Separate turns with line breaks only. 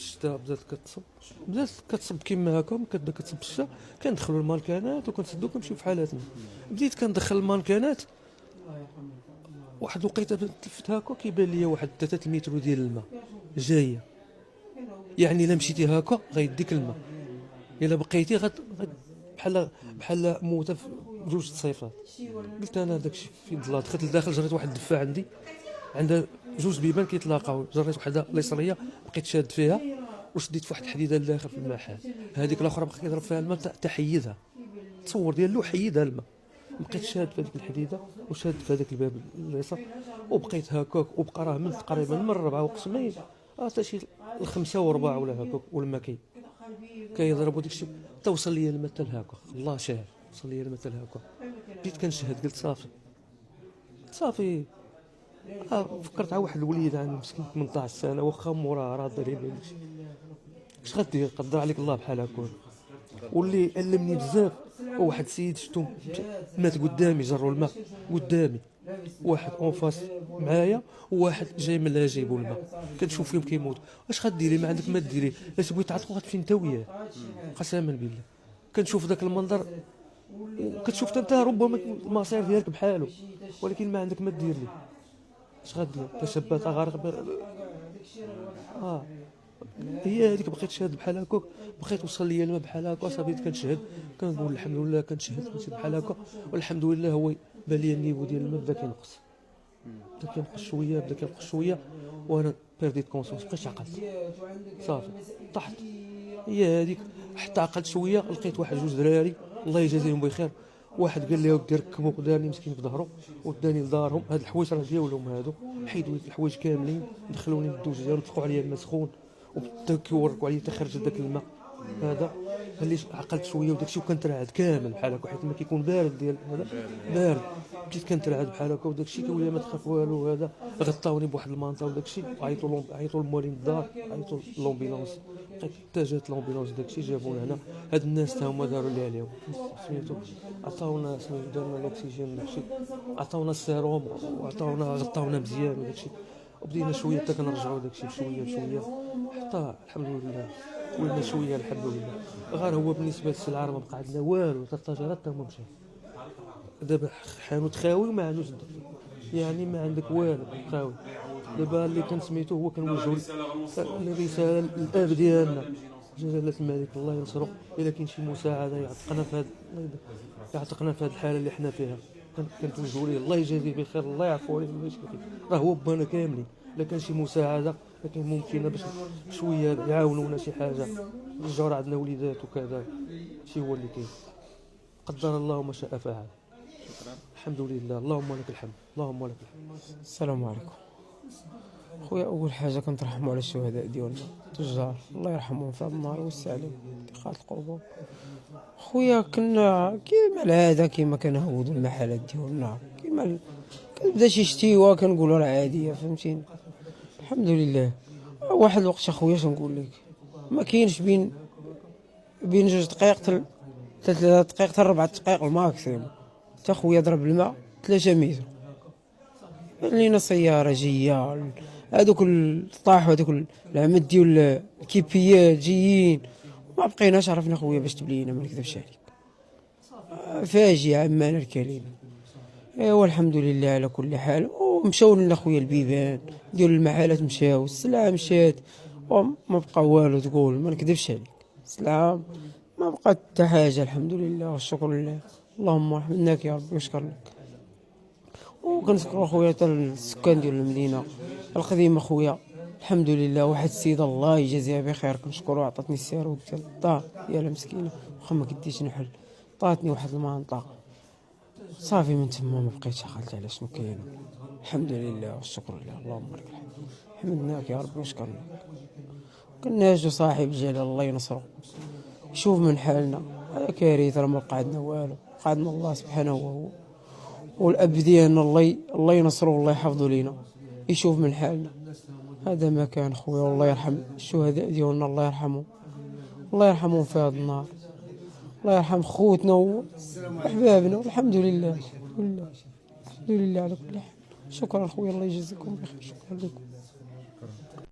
الشتاء بدات كتصب كيما هكا، كتبدا كتصب الشتاء، كندخلوا المانكانات وكنسدو كنمشيو في حالاتنا. بديت كندخل المانكانات، واحد الوقيته تلفت هكا كيبان ليا واحد 3 متر ديال الماء جايه، يعني الا مشيتي هكا غيديك الماء، الا بقيتي بحال موته في جوج الصيفات. قلت انا داكشي فين ضلا، دخلت لداخل، جريت واحد الدفه عندي عندها جوج بيبان كيتلاقاو، جريت وحده اليسريه بقيت شاد فيها وشديت في واحد الحديده لداخل في المحل، هذيك الاخرى بقى كيضرب فيها الماء تحيدها، تصور ديالو حيدها الماء. بقيت شاد في هذيك الحديده وشاد في هذاك الباب اليسار، وبقيت هكاك، وبقى راه من تقريبا من 4 وقسمين حتى شي 5 وربع ولا هكاك، والماء كيضربوا داكشي حتى وصل لي الماء حتى لهكا. الله شاهد وصل لي الماء حتى لهكا، بديت كنشهد قلت صافي. فكرت على واحد الوليد عندي مسكين 18 سنه، واخا موراه راه داري لي داكشي، اش غدير؟ قدر عليك الله بحال هكا. واللي علمني بزاف هو واحد السيد شفتو مات قدامي، جروا الماء قدامي، واحد اون فاس معايا وواحد جاي من لا جايبوا الماء، كنشوف فيهم كيموتوا. اش غديري؟ ما عندك ما ديري، الا تبغي تعطلو غتمشي انت وياه، قسما بالله. كنشوف ذاك المنظر وكتشوف انت ربما المصير ديالك بحالو، ولكن ما عندك ما دير ليه. اش غدير؟ تشبت غارق هي هذيك. بقيت شاهد بحال هكاك، بقيت وصل لي الماء بحال هكا، صافي كنشهد، كنقول الحمد لله، كنشهد بحال هكا، والحمد لله. هو بان لي النيفو ديال الماء بدا كينقص، بدا كينقص شويه، وانا بيرديت كونسونس، بقيت عقلت صافي طحت. هي هذيك حتى عقلت شويه، لقيت واحد جوج دراري الله يجازيهم بخير، واحد قال لي ودي ركبوا، دارني مسكين في ظهره وداني لدارهم. هاد الحوايج راه ديالهم هادو، حيدوا لي الحوايج كاملين، دخلوني للدوش ديالهم، طلقوا عليا الماء سخون، وبداو كيوركوا عليا حتى خرج داك الماء هذا. اللي عقلت شويه وداكشي، وكنترعد كامل بحال هكا، حيت ما كيكون بارد ديال هذا بارد. بديت كنترعد بحال هكا وداكشي، كيقول ما تخاف والو هذا. غطاوني بواحد المانطا وداكشي، عيطوا لموالين الدار، عيطوا لومبيلونس، حتى جات لومبيلونس داكشي، جابونا هنا. هاد الناس تا هما داروا اللي عليهم، سميتو عطاونا دارنا الاكسجين داكشي، عطاونا السيروم، وعطاونا غطاونا مزيان وداكشي، وبدينا شويه حتى كنرجعوا داكشي بشويه بشويه، حتى الحمد لله ولنا شويه الحمد لله. غير هو بالنسبه للسلعه راه ما بقى عندنا والو، 13 حتى هما مشاو دابا، حانوت خاوي وما عندوش يعني ما عندك والو خاوي. دابا اللي كان سميتو هو كنوجهوا الرساله للاب ديالنا جلاله الملك الله ينصرو، الا كاين شي مساعده يعتقنا في هذه الحاله اللي حنا فيها، كنتوجهوا ليه الله يجازيه بخير، الله يعفو عليه الله يشفيه، راه هو بانا كاملين. الا كان شي مساعده لكن ممكنه باش شويه يعاونونا شي حاجه، الجار عندنا وليدات وكذا، شي هو اللي كاين، قدر الله ما شاء فعل. الحمد لله، اللهم لك الحمد، اللهم لك الحمد.
السلام عليكم خويا. اول حاجه كنترحموا على الشهداء ديالنا التجار، الله يرحمهم في هذا النهار ويوسع عليهم دخلت القبور. خويا كنا كيما العاده، كيما كنهودوا المحلات ديالنا، كيما كنبدا شي شتيوه كنقولوا راه عاديه، فهمتيني. الحمد لله. واحد الوقت اخويا شنقول لك، ما كاينش بين 2 دقائق 3 دقائق حتى 4 دقائق الماكسيموم، تا خويا ضرب الماء 3 متر، لينا سياره جايه، هذوك طاحوا، هذوك العمد ديال الكيبيات جايين، ما بقيناش عرفنا خويا باش تبلينا، ما نكذبش عليك. فاجعه بمعنى الكلمه. ايوا الحمد لله على كل حال. ومشاو لنا خويا البيبان ديال المحلات، مشاو السلعه مشات، وما بقى والو تقول، ما نكذبش عليك، السلعه ما بقات حتى حاجه. الحمد لله والشكر لله، اللهم رحمناك يا ربي وشكر لك. وكنشكر خويا حتى السكان ديال المدينه القديمه خويا، الحمد لله. واحد السيده الله يجازيها بخير كنشكرها، عطاتني السيروت ديال الدار ديالها مسكينه، واخا ما كديش نحل، عطاتني واحد المنطقه صافي. من تما ما بقيتش عقلت على شنو كاين. الحمد لله والشكر لله، اللهم لك الحمد. حمدناك يا ربي وشكرنا. كناجو صاحب الجلال الله ينصرو، شوف من حالنا، هذا كارثه، راه ما بقى عندنا والو، بقى عندنا الله سبحانه وهو والاب ديالنا، الله ينصرو والله يحفظو لينا، يشوف من حالنا. هذا ما كان خويا، والله يرحم الشهداء ديالنا، الله يرحمهم، الله يرحمهم في هذا النهار، الله يرحم خوتنا واحبابنا. والحمد لله، الحمد لله، الحمد لله على كل حال. شكرا خويا، الله يجزيكم بخير، شكرا لكم.